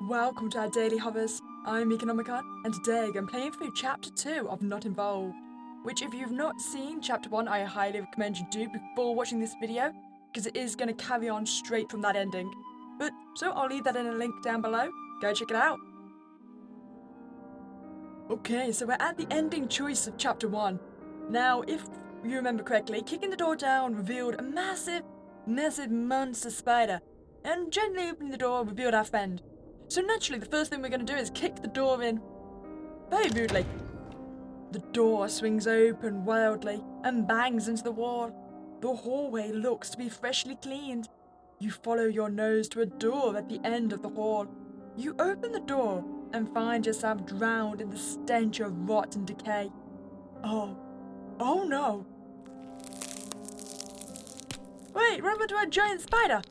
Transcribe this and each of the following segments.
Welcome to our daily hovers. I'm Meeka Nomicon, and today I'm playing through Chapter 2 of Not Involved, which if you've not seen Chapter 1, I highly recommend you do before watching this video, because it is going to carry on straight from that ending. So I'll leave that in a link down below. Go check it out. Okay, so we're at the ending choice of Chapter 1. Now, if you remember correctly, kicking the door down revealed a massive monster spider, and gently opening the door revealed our friend. So naturally, the first thing we're going to do is kick the door in very rudely. The door swings open wildly and bangs into the wall. The hallway looks to be freshly cleaned. You follow your nose to a door at the end of the hall. You open the door and find yourself drowned in the stench of rot and decay. Oh no. Wait, run into a giant spider.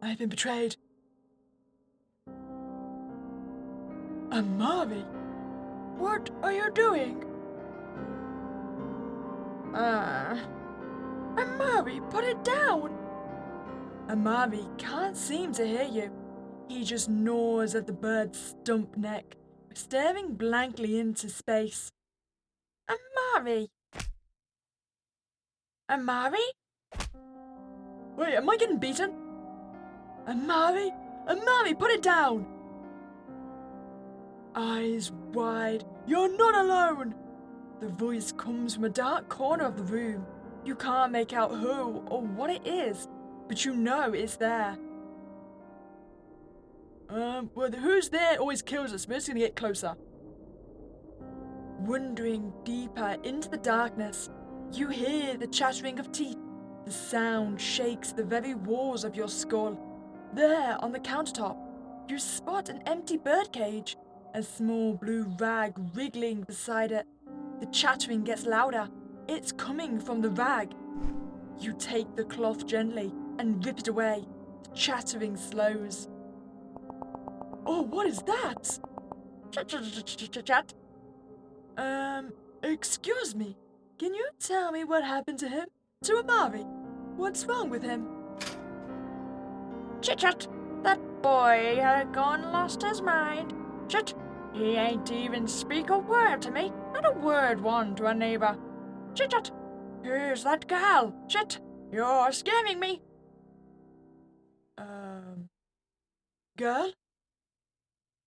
I've been betrayed. Amari, what are you doing? Amari, put it down! Amari can't seem to hear you. He just gnaws at the bird's stump neck, staring blankly into space. Amari? Amari? Wait, am I getting beaten? Amari? Amari, put it down! Eyes wide. You're not alone! The voice comes from a dark corner of the room. You can't make out who or what it is, but you know it's there. Well, who's there always kills us. We're just gonna get closer. Wandering deeper into the darkness, you hear the chattering of teeth. The sound shakes the very walls of your skull. There, on the countertop, you spot an empty birdcage, a small blue rag wriggling beside it. The chattering gets louder. It's coming from the rag. You take the cloth gently and rip it away. The chattering slows. Oh, what is that? Chat. Excuse me. Can you tell me what happened to him? To Amari? What's wrong with him? Chit-chat, that boy had gone lost his mind. Chit, he ain't even speak a word to me, not a word one to a neighbour. Chit-chat, who's that gal? Chit, you're scaring me. Girl?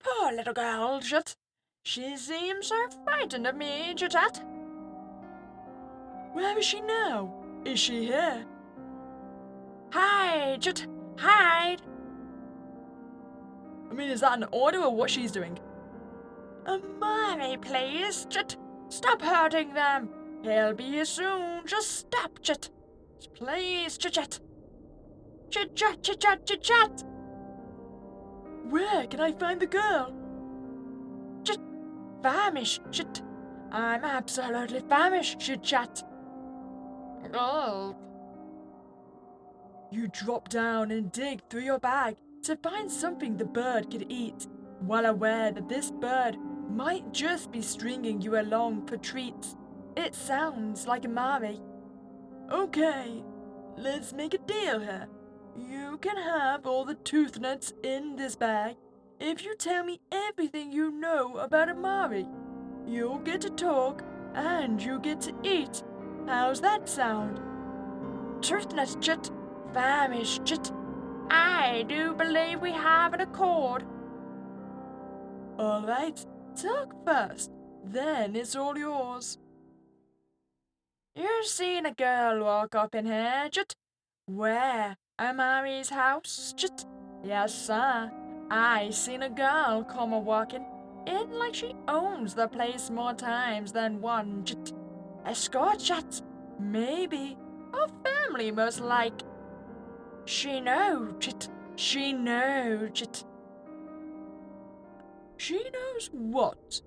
Poor little girl, Chit. She seems so frightened of me, Chit-chat. Where is she now? Is she here? Hide, Chit, hide. I mean, is that an order or what she's doing? Amari, please, Chit. Stop hurting them. He'll be here soon. Just stop, Chit. Please, Chit-chat. Chit-chat, chit-chat, chit-chat. Where can I find the girl? Chit. Famished, Chit. I'm absolutely famished, Chit-chat. Oh. You drop down and dig through your bag to find something the bird could eat, well aware that this bird might just be stringing you along for treats. It sounds like Amari. Okay, let's make a deal here. You can have all the tooth nuts in this bag if you tell me everything you know about Amari. You'll get to talk and you get to eat. How's that sound? Truthness, Chit. Famished, Chit. I do believe we have an accord. All right, talk first, then it's all yours. You seen a girl walk up in here, Chit? Where? Amari's house, Chit? Yes, sir. I seen a girl come a-walking in like she owns the place more times than one, Chit. Escort, Chit? Maybe. Or family, most like. She know, Chit. She know, Chit. She knows what?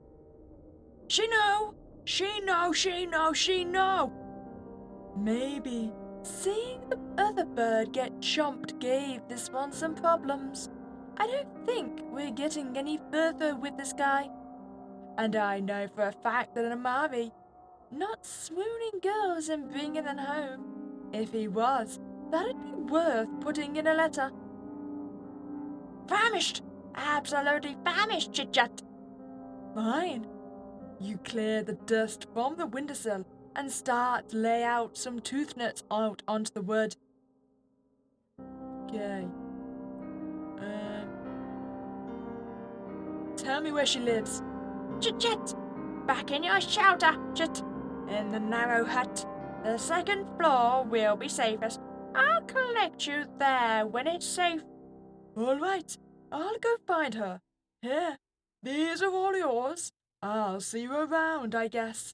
She know. She know, she know, she know. Maybe seeing the other bird get chomped gave this one some problems. I don't think we're getting any further with this guy. And I know for a fact that Amari not swooning girls and bringing them home. If he was, that'd be worth putting in a letter. Famished! Absolutely famished, chit-chat! Fine. You clear the dust from the windowsill and start to lay out some tooth nuts out onto the wood. Okay. Tell me where she lives. Chit-chat! Back in your shelter, chit! In the narrow hut. The second floor will be safest. I'll collect you there when it's safe. All right, I'll go find her. Here, these are all yours. I'll see you around, I guess.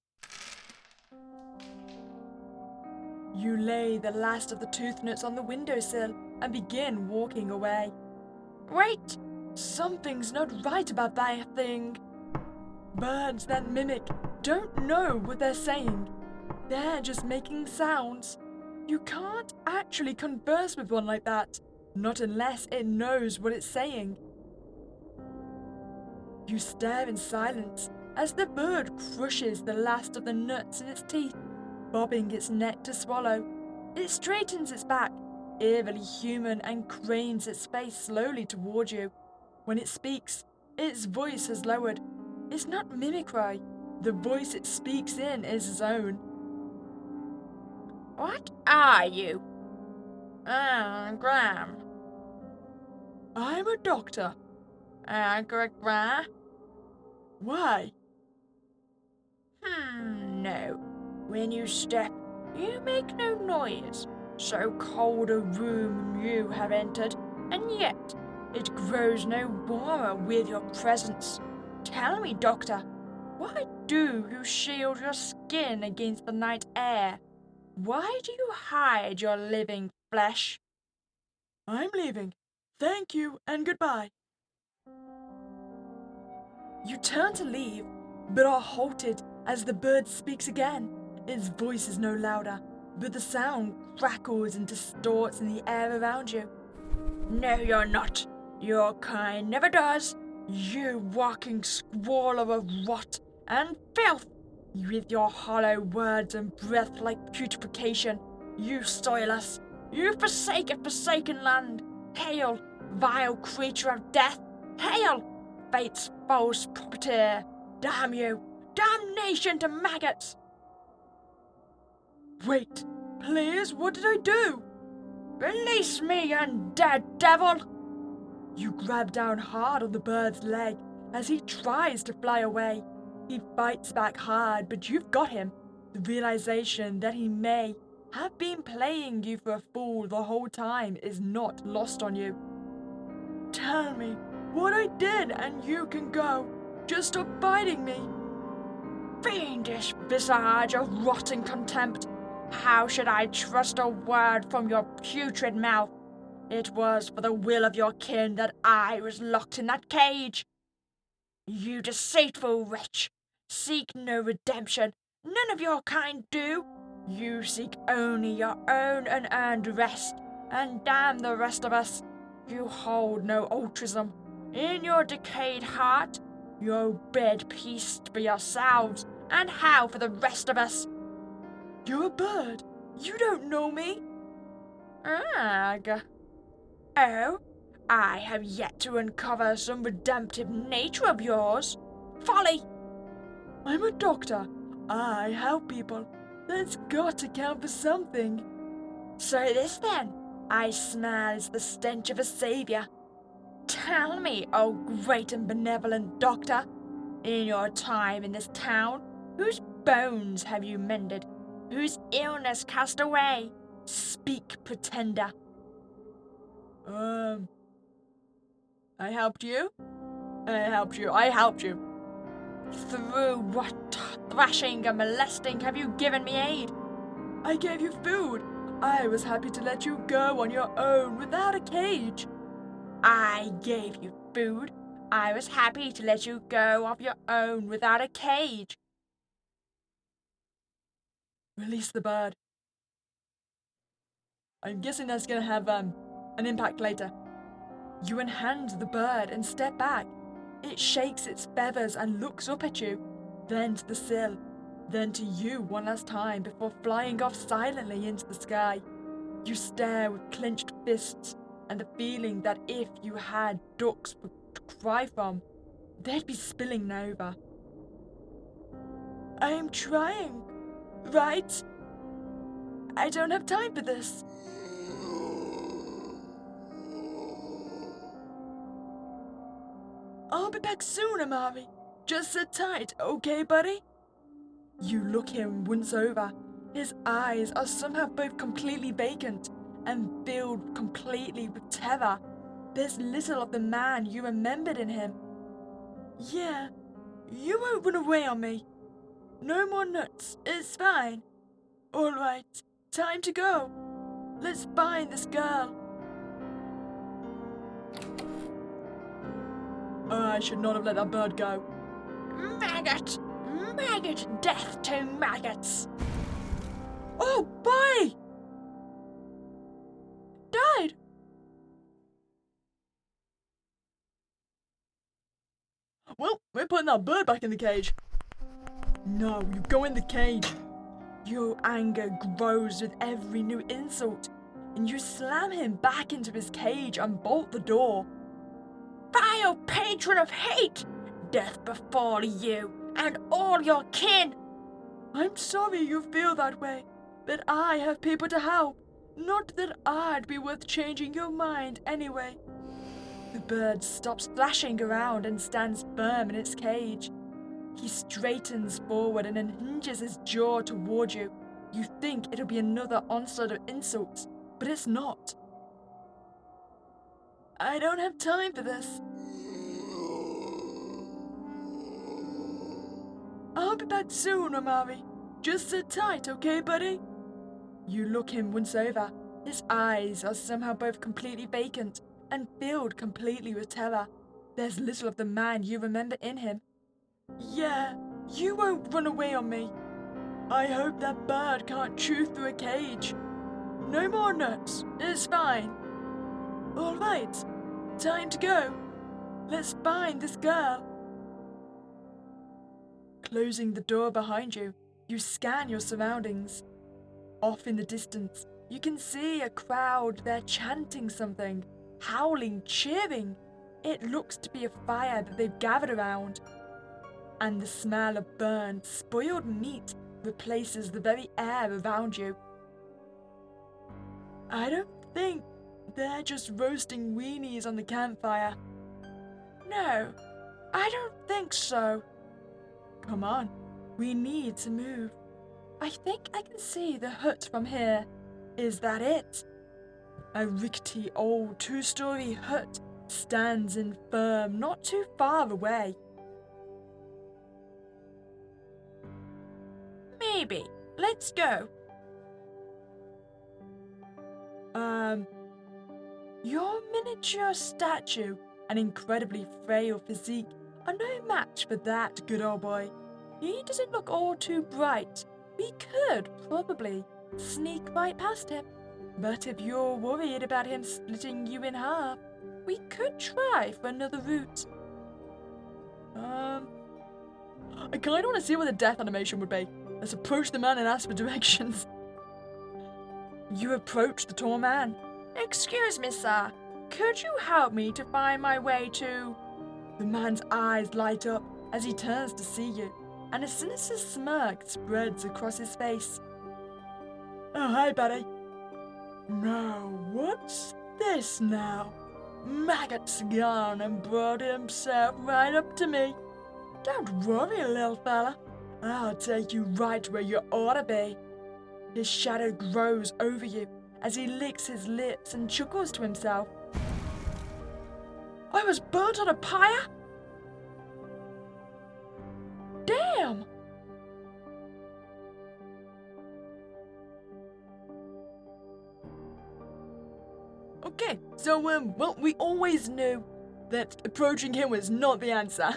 You lay the last of the tooth nuts on the windowsill and begin walking away. Wait! Something's not right about that thing. Birds that mimic don't know what they're saying. They're just making sounds. You can't actually converse with one like that, not unless it knows what it's saying. You stare in silence as the bird crushes the last of the nuts in its teeth, bobbing its neck to swallow. It straightens its back, eerily human, and cranes its face slowly toward you. When it speaks, its voice has lowered. It's not mimicry. The voice it speaks in is its own. What are you? Graham. I'm a doctor. Grah? Why? No. When you step, you make no noise. So cold a room you have entered, and yet it grows no warmer with your presence. Tell me, doctor, why do you shield your skin against the night air? Why do you hide your living flesh? I'm leaving. Thank you and goodbye. You turn to leave, but are halted as the bird speaks again. Its voice is no louder, but the sound crackles and distorts in the air around you. No, you're not. Your kind never does. You walking squalor of rot and filth. With your hollow words and breath like putrefaction, you soil us. You forsake a forsaken land. Hail, vile creature of death. Hail, fate's false puppeteer. Damn you. Damnation to maggots. Wait, please, what did I do? Release me, undead devil. You grab down hard on the bird's leg as he tries to fly away. He fights back hard, but you've got him. The realization that he may have been playing you for a fool the whole time is not lost on you. Tell me what I did and you can go. Just stop biting me. Fiendish visage of rotten contempt. How should I trust a word from your putrid mouth? It was for the will of your kin that I was locked in that cage. You deceitful wretch, seek no redemption. None of your kind do. You seek only your own unearned rest, and damn the rest of us. You hold no altruism. In your decayed heart, you bid peace for yourselves, and how for the rest of us? You're a bird. You don't know me. Ugh. Oh, I have yet to uncover some redemptive nature of yours. Folly! I'm a doctor. I help people. That's got to count for something. So this then, I smell is the stench of a savior. Tell me, oh great and benevolent doctor, in your time in this town, whose bones have you mended? Whose illness cast away? Speak, pretender. I helped you. I helped you. Through what thrashing and molesting have you given me aid? I gave you food. I was happy to let you go on your own without a cage. I gave you food. I was happy to let you go of your own without a cage. Release the bird. I'm guessing that's gonna have an impact later. You unhand the bird and step back. It shakes its feathers and looks up at you, then to the sill, then to you one last time before flying off silently into the sky. You stare with clenched fists and the feeling that if you had ducks to cry from, they'd be spilling over. I am trying, right? I don't have time for this. I'll be back soon, Amari. Just sit tight, okay, buddy? You look him once over. His eyes are somehow both completely vacant and filled completely with terror. There's little of the man you remembered in him. Yeah, you won't run away on me. No more nuts, it's fine. Alright, time to go. Let's find this girl. I should not have let that bird go. Maggot! Maggot! Death to maggots! Oh, boy! Died! Well, we're putting that bird back in the cage. No, you go in the cage. Your anger grows with every new insult, and you slam him back into his cage and bolt the door. Vile patron of hate! Death befall you and all your kin! I'm sorry you feel that way, but I have people to help. Not that I'd be worth changing your mind anyway. The bird stops thrashing around and stands firm in its cage. He straightens forward and unhinges his jaw toward you. You think it'll be another onslaught of insults, but it's not. I don't have time for this. I'll be back soon, Amari. Just sit tight, okay, buddy? You look him once over. His eyes are somehow both completely vacant and filled completely with terror. There's little of the man you remember in him. Yeah, you won't run away on me. I hope that bird can't chew through a cage. No more nuts, it's fine. Alright, time to go. Let's find this girl. Closing the door behind you, you scan your surroundings. Off in the distance, you can see a crowd. They're chanting something, howling, cheering. It looks to be a fire that they've gathered around. And the smell of burnt, spoiled meat replaces the very air around you. I don't think they're just roasting weenies on the campfire. No, I don't think so. Come on, we need to move. I think I can see the hut from here. Is that it? A rickety old two-story hut stands infirm not too far away. Maybe. Let's go. Your miniature statue and incredibly frail physique are no match for that good old boy. He doesn't look all too bright. We could probably sneak right past him. But if you're worried about him splitting you in half, we could try for another route. I kinda wanna see what the death animation would be. Let's approach the man and ask for directions. You approach the tall man. Excuse me, sir. Could you help me to find my way to... The man's eyes light up as he turns to see you, and a sinister smirk spreads across his face. Oh, hi, buddy. Now, what's this now? Maggots gone and brought himself right up to me. Don't worry, little fella. I'll take you right where you ought to be. His shadow grows over you as he licks his lips and chuckles to himself. I was burnt on a pyre? Damn! Okay, so, well, we always knew that approaching him was not the answer.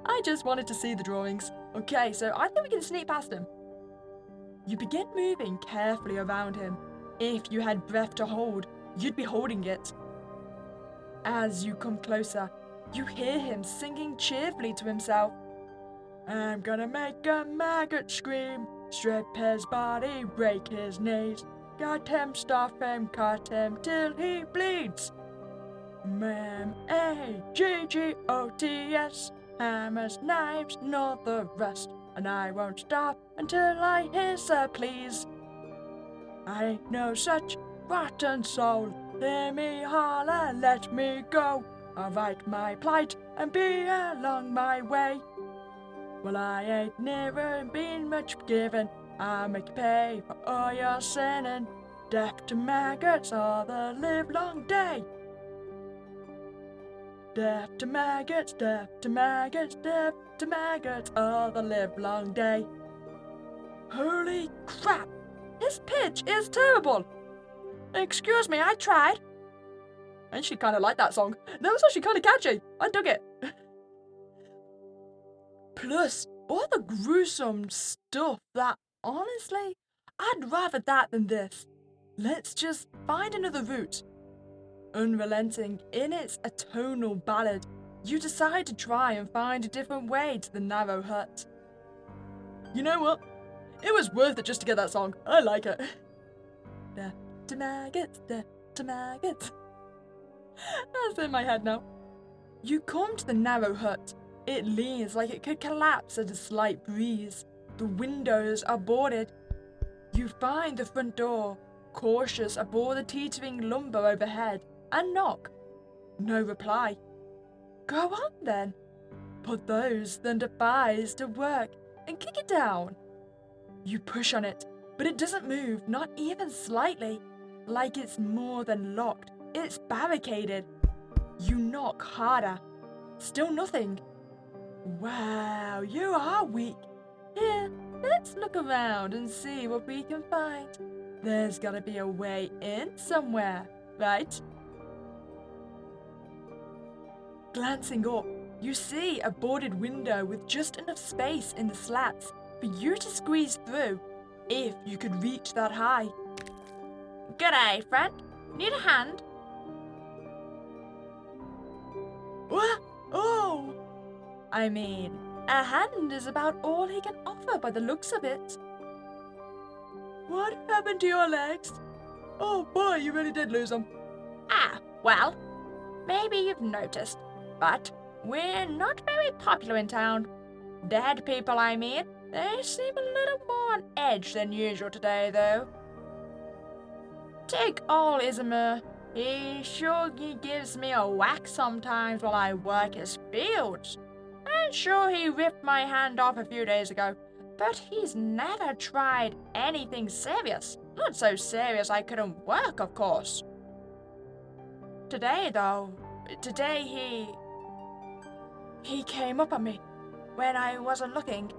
I just wanted to see the drawings. Okay, so I think we can sneak past him. You begin moving carefully around him. If you had breath to hold, you'd be holding it. As you come closer, you hear him singing cheerfully to himself. I'm gonna make a maggot scream, strip his body, break his knees. Got him, stuff him, cut him till he bleeds. Maggots, hammers, knives, not the rest. And I won't stop until I hear Sir please. I ain't no such rotten soul. Hear me holler, let me go. I'll write my plight and be along my way. Well, I ain't never been much given. I'll make you pay for all your sinning. Deaf to maggots all the livelong day. Deaf to maggots, deaf to maggots, deaf to maggots all the livelong day. Holy crap! His pitch is terrible! Excuse me, I tried. I actually kind of like that song. That was actually kind of catchy. I dug it. Plus, all the gruesome stuff that, honestly, I'd rather that than this. Let's just find another route. Unrelenting in its atonal ballad, you decide to try and find a different way to the narrow hut. You know what? It was worth it just to get that song. I like it. Deaf to maggots, deaf to maggots. That's in my head now. You come to the narrow hut. It leans like it could collapse at a slight breeze. The windows are boarded. You find the front door, cautious aboard the teetering lumber overhead, and knock. No reply. Go on then. Put those that defies to work and kick it down. You push on it, but it doesn't move, not even slightly. Like it's more than locked, it's barricaded. You knock harder. Still nothing. Wow, you are weak. Here, let's look around and see what we can find. There's gotta be a way in somewhere, right? Glancing up, you see a boarded window with just enough space in the slats for you to squeeze through, if you could reach that high. G'day, friend. Need a hand? What? Oh! I mean, a hand is about all he can offer by the looks of it. What happened to your legs? Oh boy, you really did lose them. Ah, well, maybe you've noticed, but we're not very popular in town. Dead people, I mean. They seem a little more on edge than usual today, though. Take all Izamur. He gives me a whack sometimes while I work his fields. I'm sure he ripped my hand off a few days ago, but he's never tried anything serious. Not so serious I couldn't work, of course. Today he came up on me when I wasn't looking,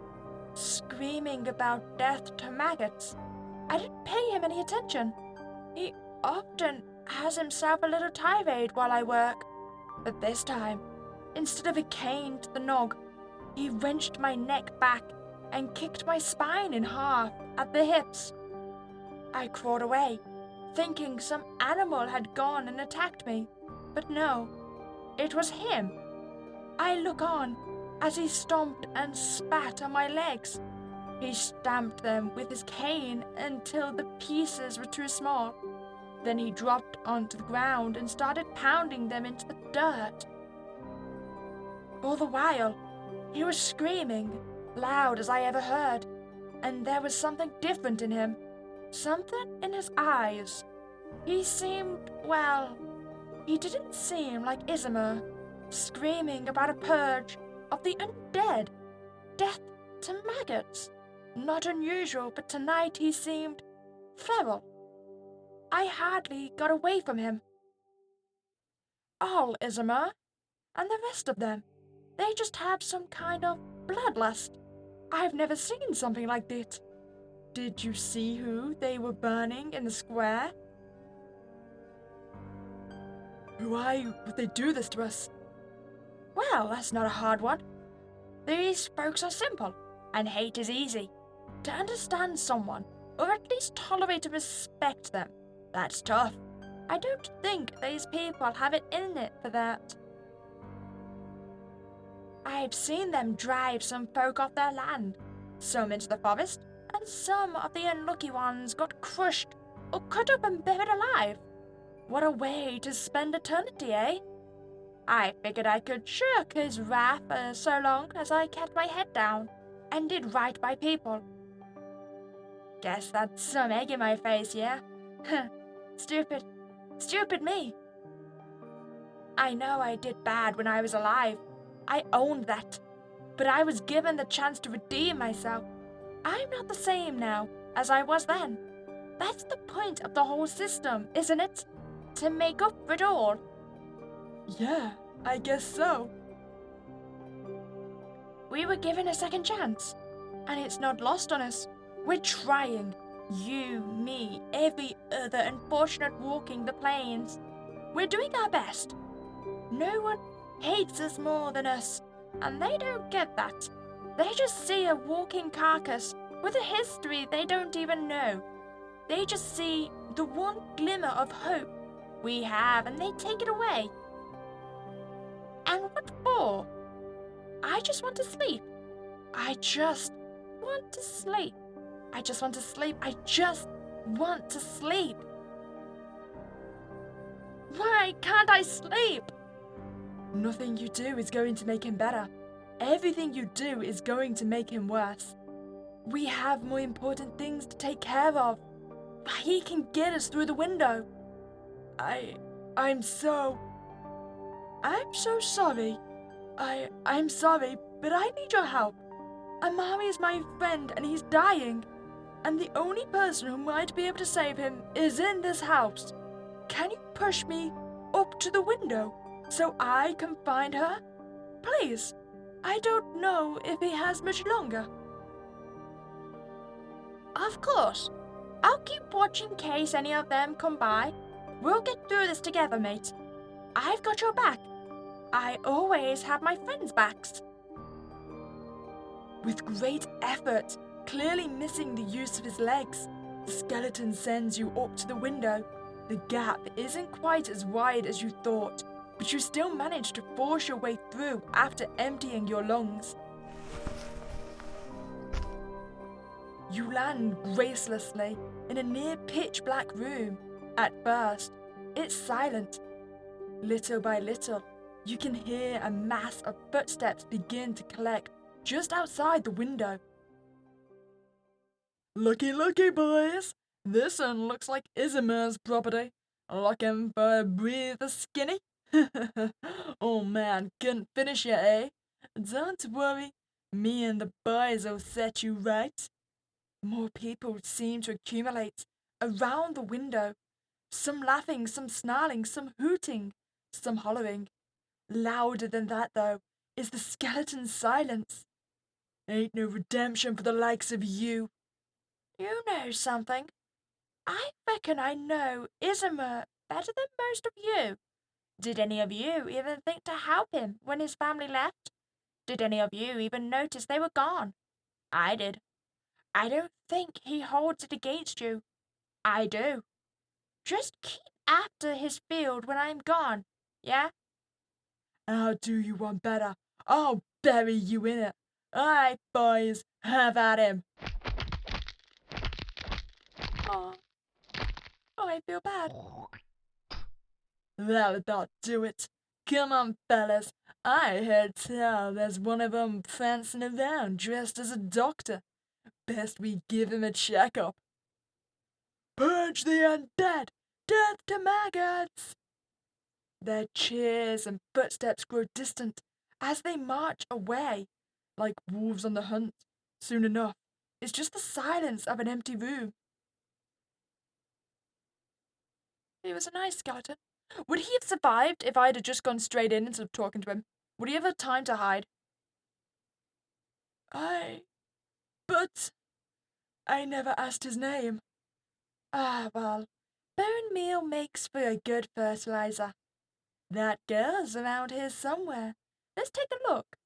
screaming about death to maggots. I didn't pay him any attention. He often has himself a little tirade while I work, but this time, instead of a cane to the nog, he wrenched my neck back and kicked my spine in half at the hips. I crawled away, thinking some animal had gone and attacked me, but no, it was him. I look on as he stomped and spat on my legs. He stamped them with his cane until the pieces were too small. Then he dropped onto the ground and started pounding them into the dirt. All the while, he was screaming, loud as I ever heard, and there was something different in him, something in his eyes. He didn't seem like Izamur, screaming about a purge of the undead, death to maggots. Not unusual, but tonight he seemed feral. I hardly got away from him. All Izamur, and the rest of them, they just have some kind of bloodlust. I've never seen something like that. Did you see who they were burning in the square? Why would they do this to us? Well, that's not a hard one. These folks are simple, and hate is easy. To understand someone, or at least tolerate and respect them, that's tough. I don't think these people have it in it for that. I've seen them drive some folk off their land, some into the forest, and some of the unlucky ones got crushed or cut up and buried alive. What a way to spend eternity, eh? I figured I could shirk his wrath so long as I kept my head down and did right by people. Guess that's some egg in my face, yeah? Stupid. Stupid me. I know I did bad when I was alive. I owned that. But I was given the chance to redeem myself. I'm not the same now as I was then. That's the point of the whole system, isn't it? To make up for it all. Yeah, I guess so. We were given a second chance, and it's not lost on us. We're trying. You, me, every other unfortunate walking the plains. We're doing our best. No one hates us more than us, and they don't get that. They just see a walking carcass with a history they don't even know. They just see the one glimmer of hope we have, and they take it away. And what for? I just want to sleep. I just want to sleep. I just want to sleep. I just want to sleep. Why can't I sleep? Nothing you do is going to make him better. Everything you do is going to make him worse. We have more important things to take care of. He can get us through the window. I'm so sorry. I'm sorry, but I need your help. Amari is my friend and he's dying. And the only person who might be able to save him is in this house. Can you push me up to the window so I can find her? Please. I don't know if he has much longer. Of course. I'll keep watch in case any of them come by. We'll get through this together, mate. I've got your back. I always have my friends' backs. With great effort, clearly missing the use of his legs, the skeleton sends you up to the window. The gap isn't quite as wide as you thought, but you still manage to force your way through after emptying your lungs. You land gracelessly in a near pitch-black room. At first, it's silent. Little by little, you can hear a mass of footsteps begin to collect just outside the window. Looky, looky, boys! This one looks like Isimar's property. Looking for a breather, skinny? Oh man, couldn't finish yet, eh? Don't worry, me and the boys will set you right. More people seem to accumulate around the window. Some laughing, some snarling, some hooting, some hollering. Louder than that, though, is the skeleton's silence. Ain't no redemption for the likes of you. You know something? I reckon I know Isamar better than most of you. Did any of you even think to help him when his family left? Did any of you even notice they were gone? I did. I don't think he holds it against you. I do. Just keep after his field when I'm gone, yeah? I'll do you one better. I'll bury you in it. Aye, boys, have at him. Oh, I feel bad. That'll about do it. Come on, fellas. I heard tell there's one of 'em prancing around dressed as a doctor. Best we give him a checkup. Purge the undead! Death to maggots! Their cheers and footsteps grow distant as they march away, like wolves on the hunt. Soon enough, it's just the silence of an empty room. He was a nice skeleton. Would he have survived if I had just gone straight in instead of talking to him? Would he have had time to hide? But I never asked his name. Ah, well, bone meal makes for a good fertilizer. That girl's around here somewhere. Let's take a look.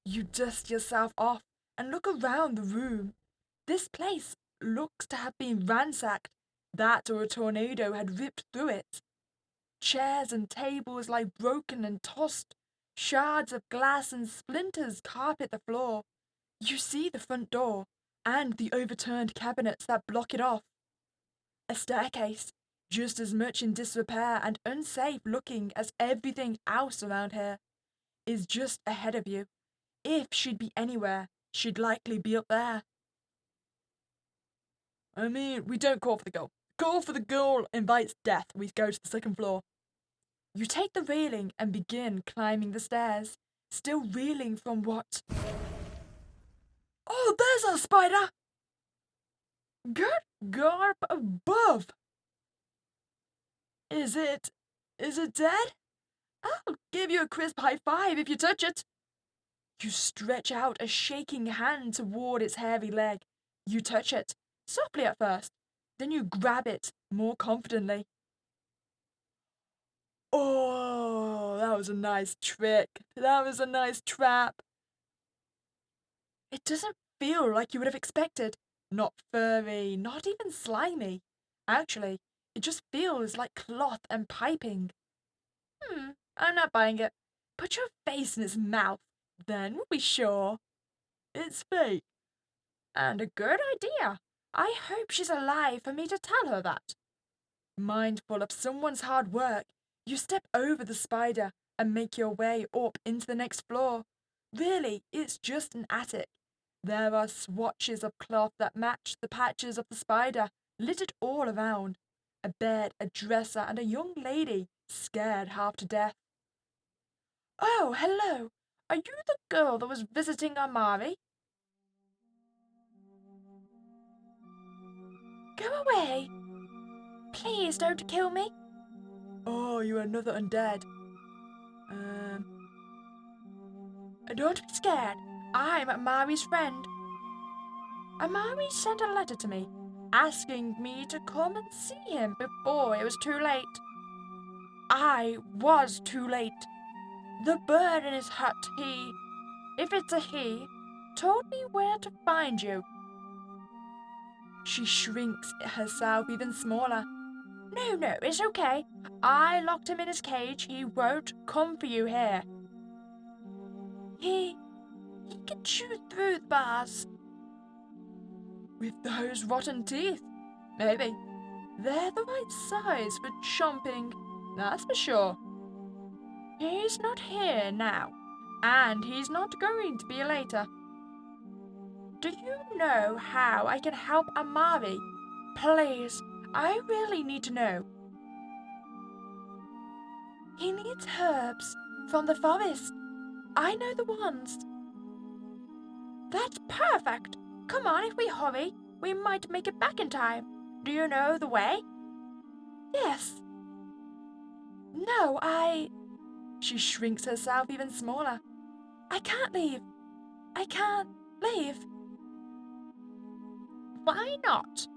You dust yourself off and look around the room. This place looks to have been ransacked. That or a tornado had ripped through it. Chairs and tables lie broken and tossed. Shards of glass and splinters carpet the floor. You see the front door, and the overturned cabinets that block it off. A staircase, just as much in disrepair and unsafe looking as everything else around here, is just ahead of you. If she'd be anywhere, she'd likely be up there. I mean, we don't call for the goal. Call for the goal invites death. We go to the second floor. You take the railing and begin climbing the stairs, still reeling from what? Oh, there's our spider! Good God above! Is it dead? I'll give you a crisp high five if you touch it. You stretch out a shaking hand toward its hairy leg. You touch it, softly at first, then you grab it more confidently. Oh, that was a nice trick. That was a nice trap. It doesn't feel like you would have expected. Not furry, not even slimy. Actually, it just feels like cloth and piping. I'm not buying it. Put your face in its mouth, then we'll be sure. It's fake. And a good idea. I hope she's alive for me to tell her that. Mindful of someone's hard work, you step over the spider and make your way up into the next floor. Really, it's just an attic. There are swatches of cloth that match the patches of the spider, littered all around. A bed, a dresser, and a young lady, scared half to death. Oh, hello. Are you the girl that was visiting Amari? Go away. Please don't kill me. Oh, you're another undead. Don't be scared. I'm Amari's friend. Amari sent a letter to me, asking me to come and see him before it was too late. I was too late. The bird in his hut, if it's a he, told me where to find you. She shrinks herself even smaller. No, it's okay. I locked him in his cage. He won't come for you here. He can chew through the bars. With those rotten teeth? Maybe. They're the right size for chomping, that's for sure. He's not here now, and he's not going to be later. Do you know how I can help Amari? Please, I really need to know. He needs herbs from the forest. I know the ones. That's perfect. Come on, if we hurry, we might make it back in time. Do you know the way? Yes. No, She shrinks herself even smaller. I can't leave. I can't leave. Why not?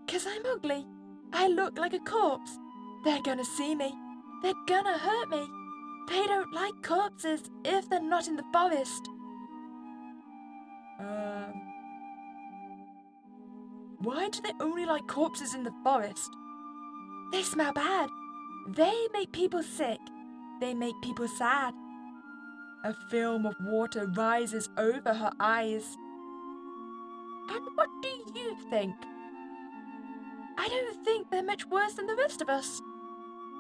'Cause I'm ugly. I look like a corpse. They're gonna see me. They're gonna hurt me. They don't like corpses if they're not in the forest. Why do they only like corpses in the forest? They smell bad. They make people sick. They make people sad. A film of water rises over her eyes. And what do you think? I don't think they're much worse than the rest of us.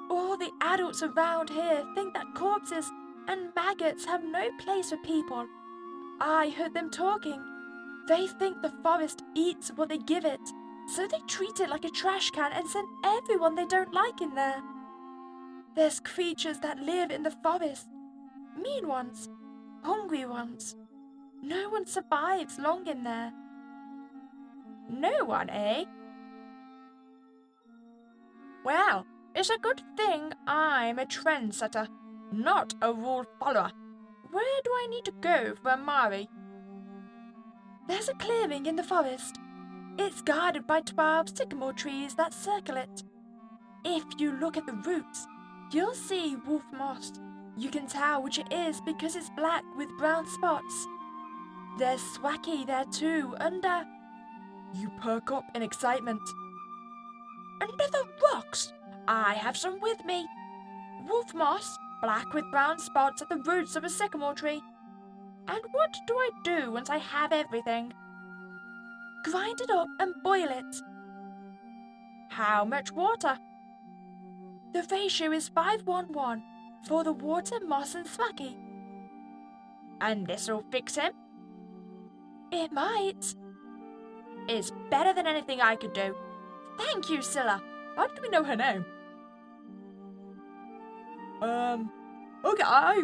All the adults around here think that corpses and maggots have no place for people. I heard them talking. They think the forest eats what they give it, so they treat it like a trash can and send everyone they don't like in there. There's creatures that live in the forest. Mean ones. Hungry ones. No one survives long in there. No one, eh? Well, it's a good thing I'm a trendsetter, not a rule follower. Where do I need to go for Amari? There's a clearing in the forest. It's guarded by 12 sycamore trees that circle it. If you look at the roots, you'll see wolf moss. You can tell which it is because it's black with brown spots. There's swacky there too, under... You perk up in excitement. Under the rocks! I have some with me. Wolf moss, black with brown spots at the roots of a sycamore tree. And what do I do once I have everything? Grind it up and boil it. How much water? The ratio is 5:1 for the water, moss and sluggy. And this'll fix him? It might. It's better than anything I could do. Thank you, Scylla. How did we know her name? Okay,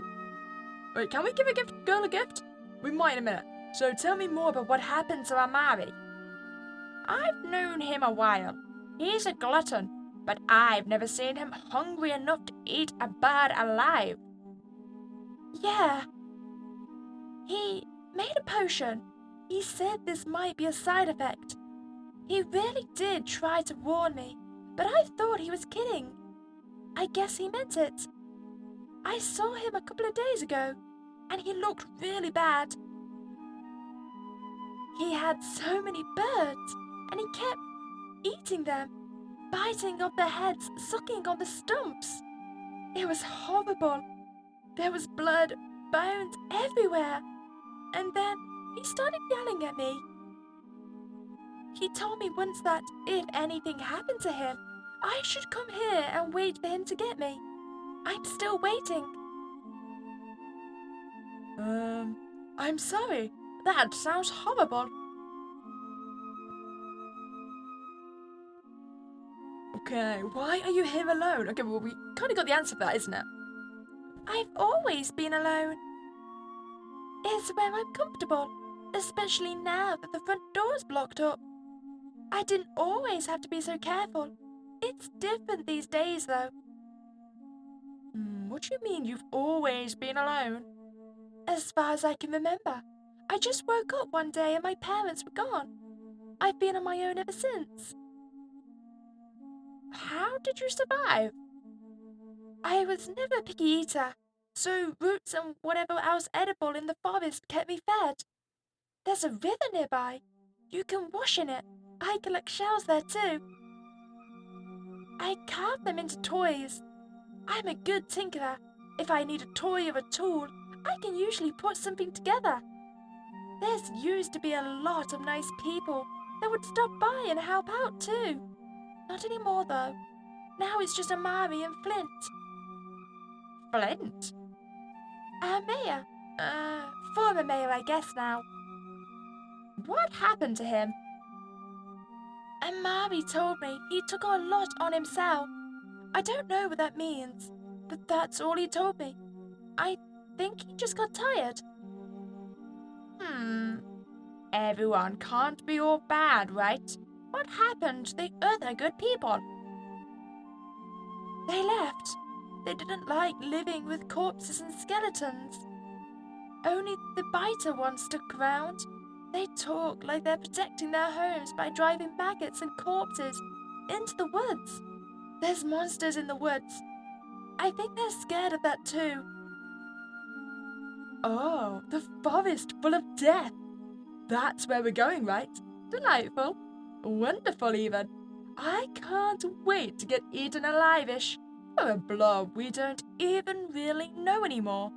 Wait, can we give a girl a gift? We might in a minute. So tell me more about what happened to Amari. I've known him a while. He's a glutton, but I've never seen him hungry enough to eat a bird alive. Yeah. He made a potion. He said this might be a side effect. He really did try to warn me, but I thought he was kidding. I guess he meant it. I saw him a couple of days ago, and he looked really bad. He had so many birds, and he kept eating them, biting off their heads, sucking on the stumps. It was horrible. There was blood, bones everywhere. And then he started yelling at me. He told me once that if anything happened to him, I should come here and wait for him to get me. I'm still waiting. I'm sorry. That sounds horrible. Okay, why are you here alone? Okay, well, we kind of got the answer for that, isn't it? I've always been alone. It's where I'm comfortable, especially now that the front door's blocked up. I didn't always have to be so careful. It's different these days, though. What do you mean you've always been alone? As far as I can remember. I just woke up one day and my parents were gone. I've been on my own ever since. How did you survive? I was never a picky eater, so roots and whatever else edible in the forest kept me fed. There's a river nearby. You can wash in it. I collect shells there too. I carve them into toys. I'm a good tinkerer. If I need a toy or a tool, I can usually put something together. There's used to be a lot of nice people that would stop by and help out too. Not anymore though. Now it's just Amari and Flint. Flint? Our mayor. Former mayor, I guess now. What happened to him? Amari told me he took a lot on himself. I don't know what that means, but that's all he told me. I think he just got tired. Everyone can't be all bad, right? What happened to the other good people? They left. They didn't like living with corpses and skeletons. Only the biter ones stuck around. They talk like they're protecting their homes by driving maggots and corpses into the woods. There's monsters in the woods. I think they're scared of that too. Oh, the forest full of death. That's where we're going, right? Delightful. Wonderful, even. I can't wait to get eaten alive-ish for a blob we don't even really know anymore.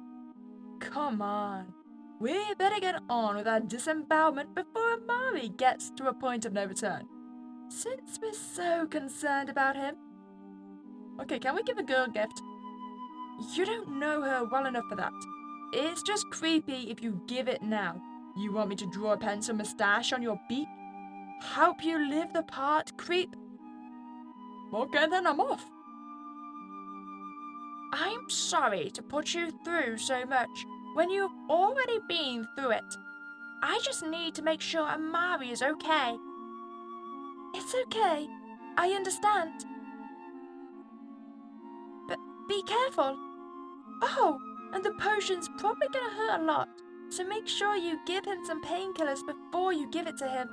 Come on. We better get on with our disembowelment before Amari gets to a point of no return. Since we're so concerned about him. Okay, can we give a girl a gift? You don't know her well enough for that. It's just creepy if you give it now. You want me to draw a pencil moustache on your beak? Help you live the part, creep? Okay, then I'm off. I'm sorry to put you through so much when you've already been through it. I just need to make sure Amari is okay. It's okay. I understand. But be careful. Oh, and the potion's probably gonna hurt a lot, so make sure you give him some painkillers before you give it to him.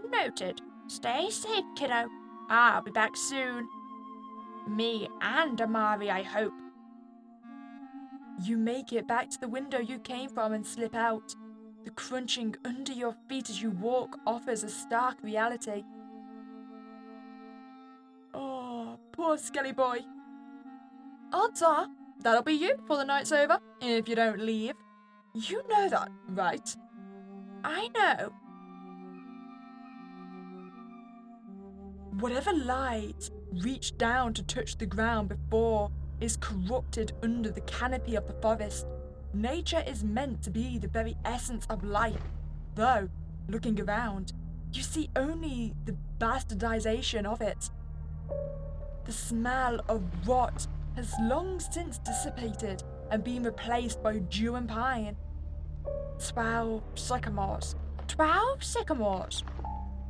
Noted. Stay safe, kiddo. I'll be back soon. Me and Amari, I hope. You make it back to the window you came from and slip out. The crunching under your feet as you walk offers a stark reality. Oh, poor Skelly boy. Odds are, that'll be you before the night's over, if you don't leave. You know that, right? I know. Whatever light reached down to touch the ground before is corrupted under the canopy of the forest. Nature is meant to be the very essence of life, though, looking around, you see only the bastardization of it. The smell of rot has long since dissipated and been replaced by dew and pine. 12 sycamores. 12 sycamores.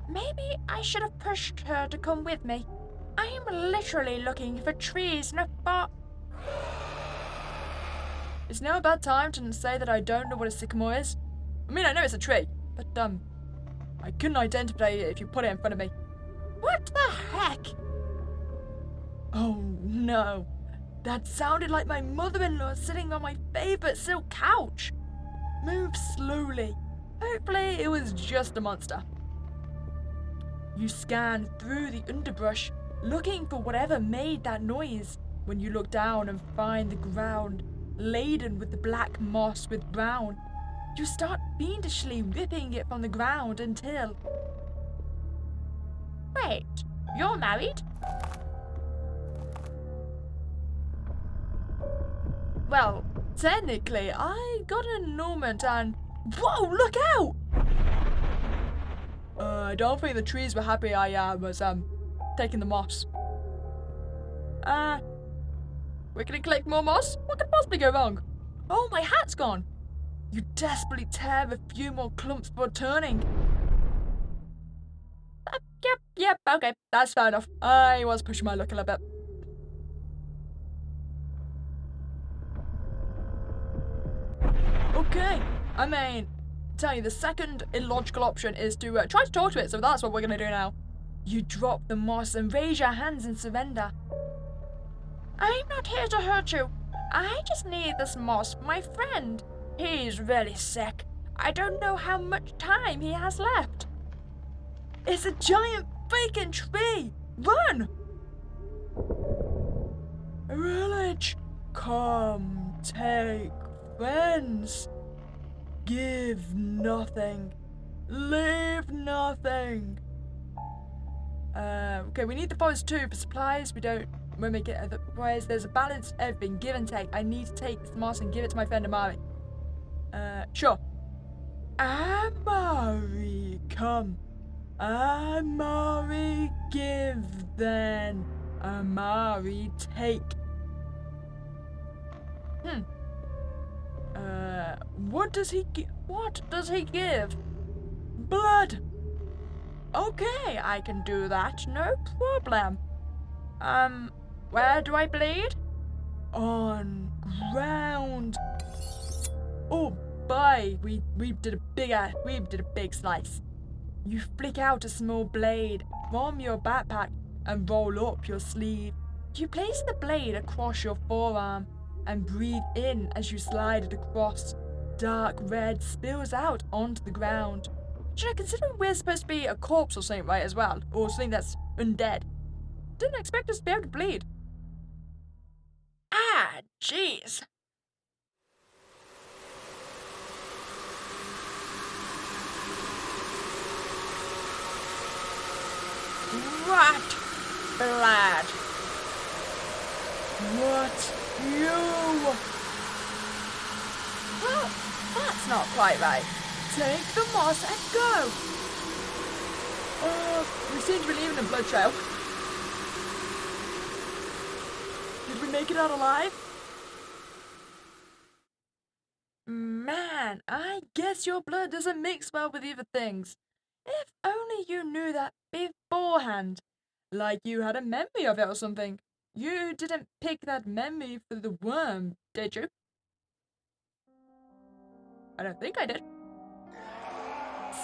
Maybe I should have pushed her to come with me. I am literally looking for trees in a far... It's now a bad time to say that I don't know what a sycamore is. I mean, I know it's a tree, but, I couldn't identify it if you put it in front of me. What the heck? Oh, no. That sounded like my mother-in-law sitting on my favorite silk couch. Move slowly. Hopefully it was just a monster. You scan through the underbrush, looking for whatever made that noise. When you look down and find the ground laden with the black moss with brown, you start fiendishly ripping it from the ground until... Wait, you're married? Well, technically, I got an annulment and... Whoa, look out! I don't think the trees were happy I was, taking the moss. We're gonna collect more moss? What could possibly go wrong? Oh, my hat's gone! You desperately tear a few more clumps before turning. Yep, okay, that's fair enough. I was pushing my luck a little bit. Okay, I mean, tell you, the second illogical option is to try to talk to it, so that's what we're gonna do now. You drop the moss and raise your hands in surrender. I'm not here to hurt you. I just need this moss for my friend. He's really sick. I don't know how much time he has left. It's a giant freaking tree! Run! Village, come take friends. Give nothing. Leave nothing. Okay, we need the forest too for supplies. We don't... When we get otherwise, there's a balance, everything, give and take. I need to take this moss and give it to my friend Amari. Sure. Amari, come. Amari, give then. Amari, take. What does he give? Blood. Okay, I can do that, no problem. Where do I bleed? On ground. Oh, boy, we did a big slice. You flick out a small blade from your backpack and roll up your sleeve. You place the blade across your forearm and breathe in as you slide it across. Dark red spills out onto the ground. Should I consider we're supposed to be a corpse or something, right, as well? Or something that's undead? Didn't expect us to be able to bleed. Ah, jeez. What? Blood. What? You? Well, that's not quite right. Take the moss and go. We seem to be leaving a blood trail. Did we make it out alive? Man, I guess your blood doesn't mix well with other things. If only you knew that beforehand. Like you had a memory of it or something. You didn't pick that memory for the worm, did you? I don't think I did.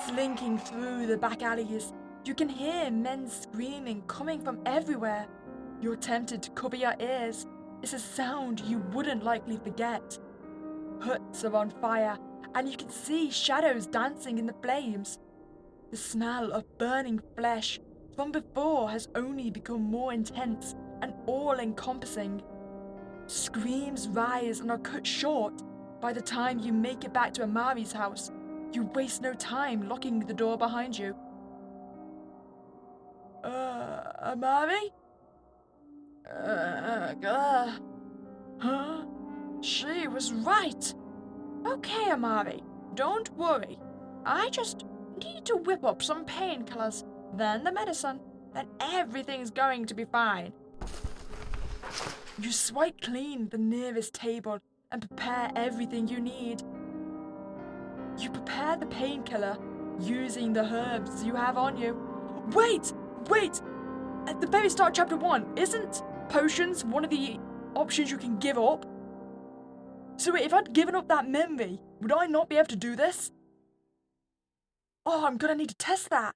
Slinking through the back alleys, you can hear men screaming coming from everywhere. You're tempted to cover your ears. It's a sound you wouldn't likely forget. Huts are on fire, and you can see shadows dancing in the flames. The smell of burning flesh from before has only become more intense and all-encompassing. Screams rise and are cut short by the time you make it back to Amari's house. You waste no time locking the door behind you. Amari? Huh? She was right. Okay, Amari, don't worry. I just need to whip up some painkillers, then the medicine, then everything's going to be fine. You swipe clean the nearest table and prepare everything you need. You prepare the painkiller using the herbs you have on you. Wait! At the very start of chapter 1, isn't potions one of the options you can give up? So wait, if I'd given up that memory, would I not be able to do this? Oh, I'm gonna need to test that.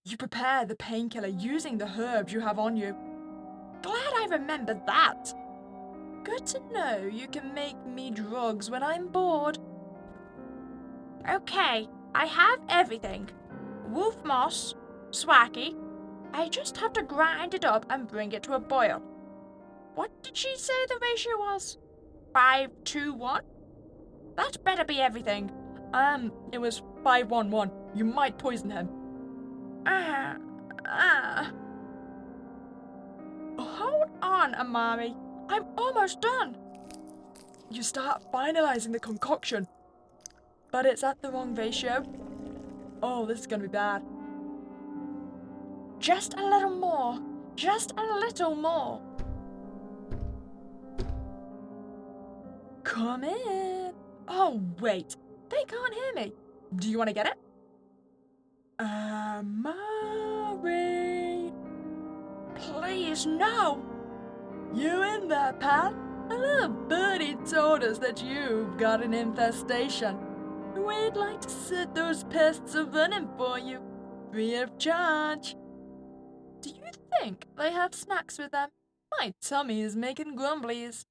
You prepare the painkiller using the herbs you have on you. Glad I remembered that. Good to know you can make me drugs when I'm bored. Okay, I have everything. Wolf moss, swacky. I just have to grind it up and bring it to a boil. What did she say the ratio was? 5-2-1? That better be everything. It was 5-1-1. You might poison him. Hold on, Amari. I'm almost done. You start finalizing the concoction, but it's at the wrong ratio. Oh, this is gonna be bad. Just a little more. Just a little more. Come in. Oh, wait. They can't hear me. Do you want to get it? Amari. Please, no. You in there, pal? A little birdie told us that you've got an infestation. We'd like to set those pests a running for you, free of charge. Do you think they have snacks with them? My tummy is making grumblies.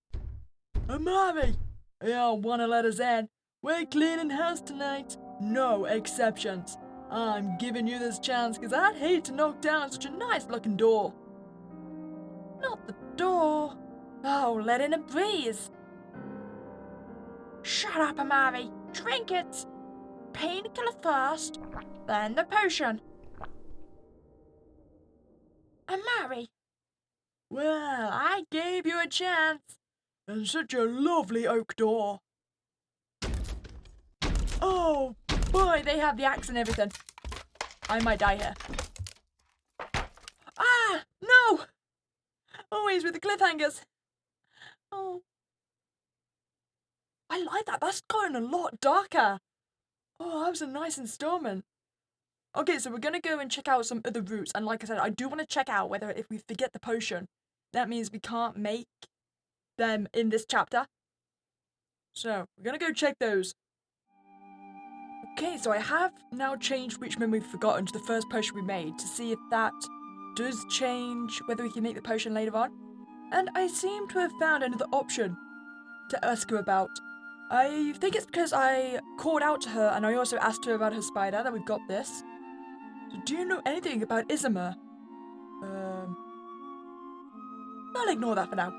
Amari, you don't want to let us in. We're cleaning house tonight. No exceptions. I'm giving you this chance because I'd hate to knock down such a nice-looking door. Not the door. Oh, let in a breeze. Shut up, Amari. Drink it. Painkiller first, then the potion. Amari. Well, I gave you a chance. And such a lovely oak door. Oh, boy, they have the axe and everything. I might die here. Ah, no! Always with the cliffhangers. Oh. I like that. That's gotten a lot darker. Oh, that was a nice installment. Okay, so we're going to go and check out some other routes. And like I said, I do want to check out whether if we forget the potion, that means we can't make them in this chapter. So, we're going to go check those. Okay, so I have now changed which memory we've forgotten to the first potion we made to see if that does change whether we can make the potion later on. And I seem to have found another option to ask her about. I think it's because I called out to her and I also asked her about her spider that we've got this. So do you know anything about Isamar? I'll ignore that for now.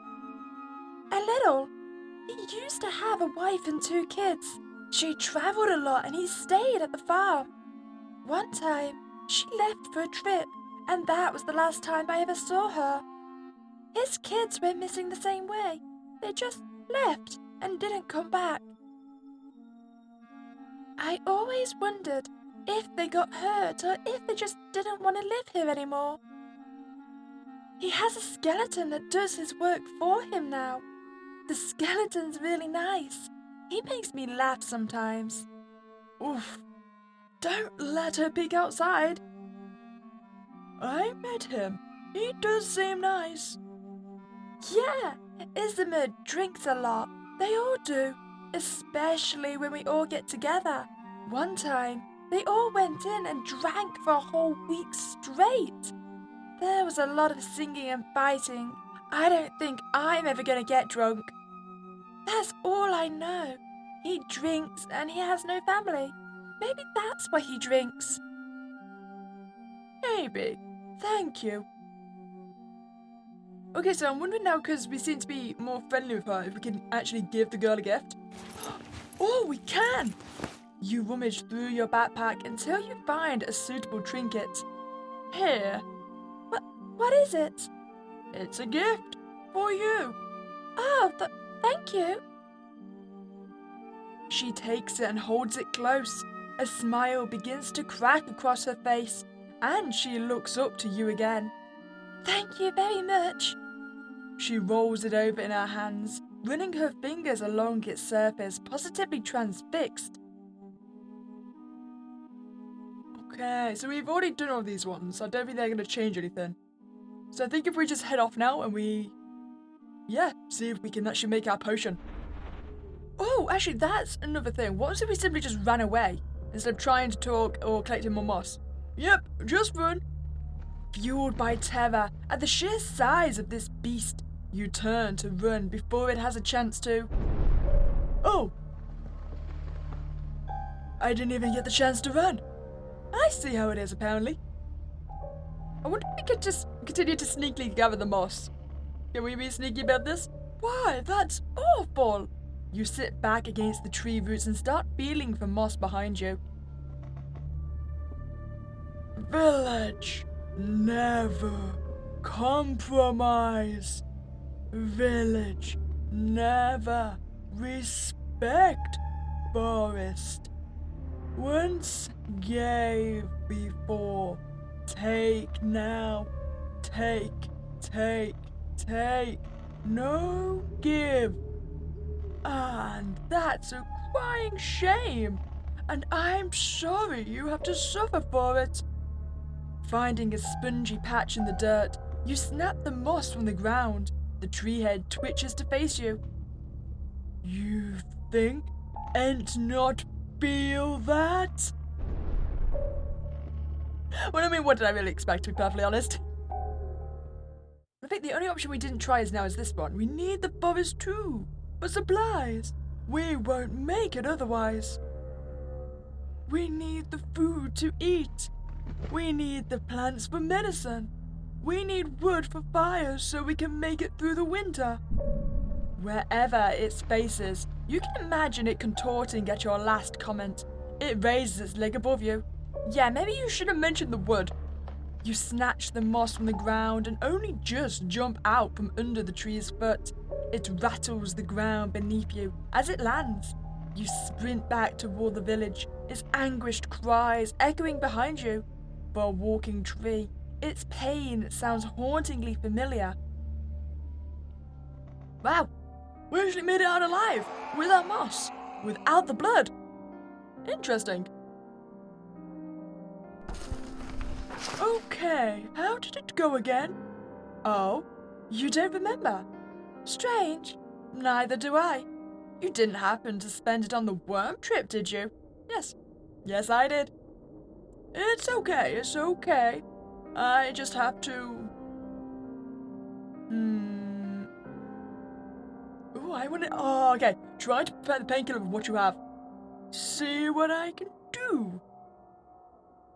A little. He used to have a wife and 2 kids. She travelled a lot and he stayed at the farm. One time, she left for a trip, and that was the last time I ever saw her. His kids went missing the same way. They just left and didn't come back. I always wondered if they got hurt or if they just didn't want to live here anymore. He has a skeleton that does his work for him now. The skeleton's really nice. He makes me laugh sometimes. Oof. Don't let her peek outside. I met him. He does seem nice. Yeah, Isamar drinks a lot. They all do, especially when we all get together. One time, they all went in and drank for a whole week straight. There was a lot of singing and fighting. I don't think I'm ever gonna get drunk. That's all I know. He drinks and he has no family. Maybe that's why he drinks. Maybe. Thank you. Okay, so I'm wondering now, because we seem to be more friendly with her, if we can actually give the girl a gift. Oh, we can! You rummage through your backpack until you find a suitable trinket. Here, What is it? it's a gift for you. Oh, thank you. She takes it and holds it close. A smile begins to crack across her face, and she looks up to you again. Thank you very much. She rolls it over in her hands, running her fingers along its surface, positively transfixed. Okay, so we've already done all these ones. I don't think they're going to change anything. So I think if we just head off now and see if we can actually make our potion. Oh, actually, that's another thing. What if we simply just ran away instead of trying to talk or collecting more moss? Yep, just run. Fueled by terror at the sheer size of this beast, you turn to run before it has a chance to. Oh! I didn't even get the chance to run. I see how it is, apparently. I wonder if we could just continue to sneakily gather the moss. Can we be sneaky about this? Why, that's awful! You sit back against the tree roots and start feeling for moss behind you. Village, never compromise. Village, never respect forest. Once gave before, take now, take, no give. And that's a crying shame, and I'm sorry you have to suffer for it. Finding a spongy patch in the dirt, you snap the moss from the ground. The tree head twitches to face you. You think and not feel that? Well, I mean, what did I really expect, to be perfectly honest? I think the only option we didn't try now is this one. We need the forest too, for supplies. We won't make it otherwise. We need the food to eat. We need the plants for medicine. We need wood for fire so we can make it through the winter. Wherever its face is, you can imagine it contorting at your last comment. It raises its leg above you. Yeah, maybe you should have mentioned the wood. You snatch the moss from the ground and only just jump out from under the tree's foot. It rattles the ground beneath you as it lands. You sprint back toward the village, its anguished cries echoing behind you. For a walking tree, its pain sounds hauntingly familiar. Wow, we actually made it out alive, without moss, without the blood. Interesting. Okay, how did it go again? Oh, you don't remember? Strange. Neither do I. You didn't happen to spend it on the worm trip, did you? Yes. Yes, I did. It's okay. I just have to... Ooh, I want to... Oh, okay. Try to prepare the painkiller with what you have. See what I can do.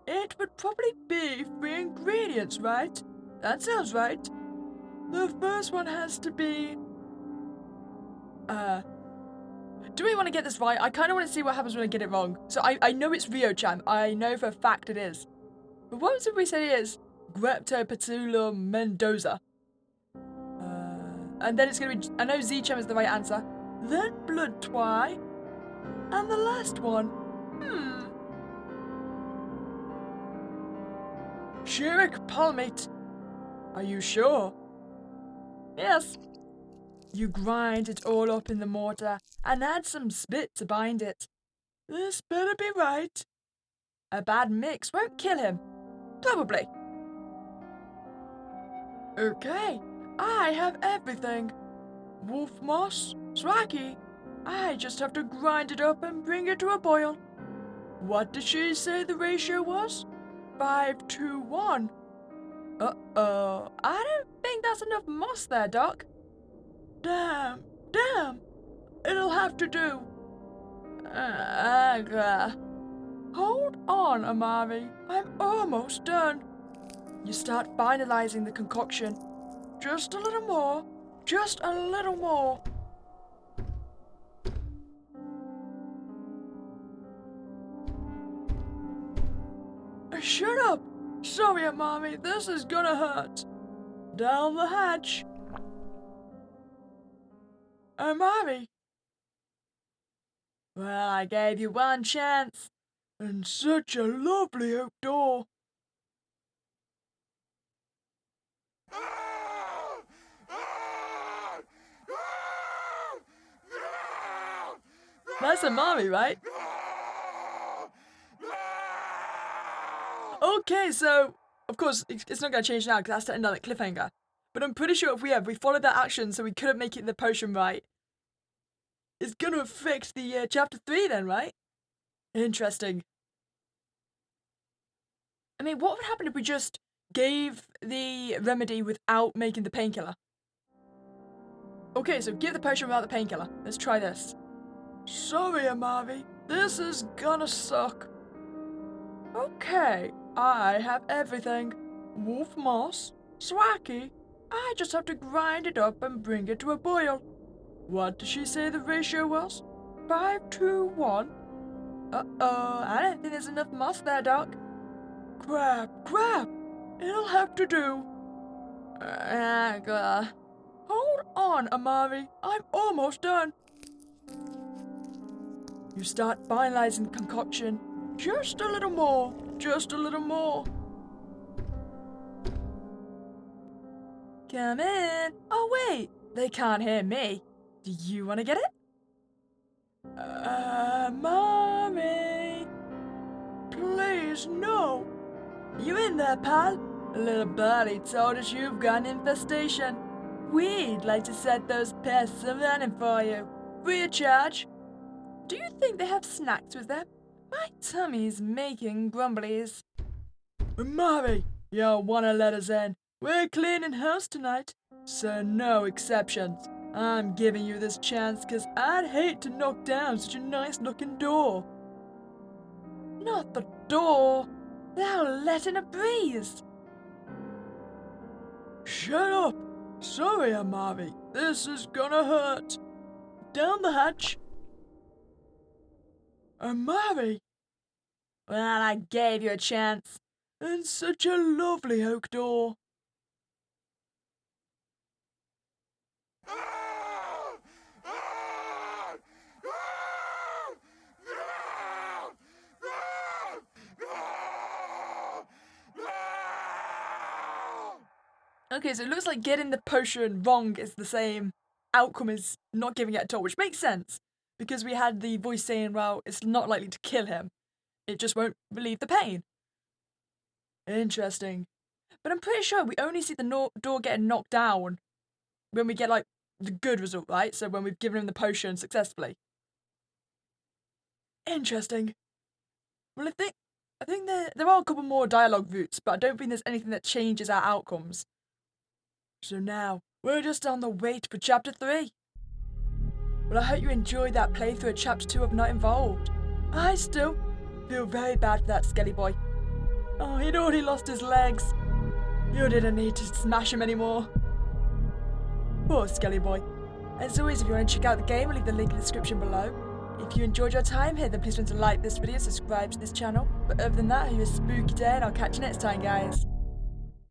It would probably be 3 ingredients, right? That sounds right. The first one has to be... Do we want to get this right? I kind of want to see what happens when I get it wrong. So I know it's Rio-chan. I know for a fact it is. But what if we say it is Greptopatulum Mendoza? And then it's going to be... I know Z-chan is the right answer. Then Blood Twy. And the last one... Shirik Palmate. Are you sure? Yes. You grind it all up in the mortar and add some spit to bind it. This better be right. A bad mix won't kill him. Probably. Okay, I have everything. Wolf moss, swaggy. I just have to grind it up and bring it to a boil. What did she say the ratio was? 5-to-1. Uh-oh, I don't think that's enough moss there, Doc. Damn. It'll have to do. Hold on, Amari. I'm almost done. You start finalizing the concoction. Just a little more. Shut up! Sorry, Mommy, this is gonna hurt. Down the hatch. Mommy. Well, I gave you one chance. And such a lovely oak door. That's a mommy, right? Okay, so, of course, it's not going to change now because that's to end on a cliffhanger. But I'm pretty sure if we followed that action so we couldn't make it the potion right, it's going to affect the chapter 3 then, right? Interesting. I mean, what would happen if we just gave the remedy without making the painkiller? Okay, so give the potion without the painkiller. Let's try this. Sorry, Amari. This is gonna suck. Okay, I have everything. Wolf moss, swacky. I just have to grind it up and bring it to a boil. What did she say the ratio was? 5-to-1? Uh-oh, I don't think there's enough moss there, Doc. Crap. It'll have to do. Hold on, Amari. I'm almost done. You start finalizing the concoction. Just a little more. Come in. Oh, wait. They can't hear me. Do you want to get it? Mommy. Please, no. You in there, pal? Little birdie told us you've got an infestation. We'd like to set those pests a-running for you. Free of charge. Do you think they have snacks with them? My tummy's making grumblies. Mary, you wanna let us in? We're cleaning house tonight, so no exceptions. I'm giving you this chance because I'd hate to knock down such a nice-looking door. Not the door. They'll let in a breeze. Shut up. Sorry, Amari. This is gonna hurt. Down the hatch. Amari. Well, I gave you a chance. And such a lovely oak door. Okay, so it looks like getting the potion wrong is the same outcome as not giving it at all, which makes sense. Because we had the voice saying, well, it's not likely to kill him. It just won't relieve the pain. Interesting. But I'm pretty sure we only see the door getting knocked down when we get, like, the good result, right? So when we've given him the potion successfully. Interesting. Well, I think there are a couple more dialogue routes, but I don't think there's anything that changes our outcomes. So now, we're just on the wait for Chapter 3. Well, I hope you enjoyed that playthrough of Chapter 2 of Not Involved. I still feel very bad for that Skelly boy. Oh, he'd already lost his legs. You didn't need to smash him anymore. Poor Skelly boy. As always, if you want to check out the game, I'll leave the link in the description below. If you enjoyed your time here, then please remember to like this video, subscribe to this channel. But other than that, have a spooky day and I'll catch you next time, guys.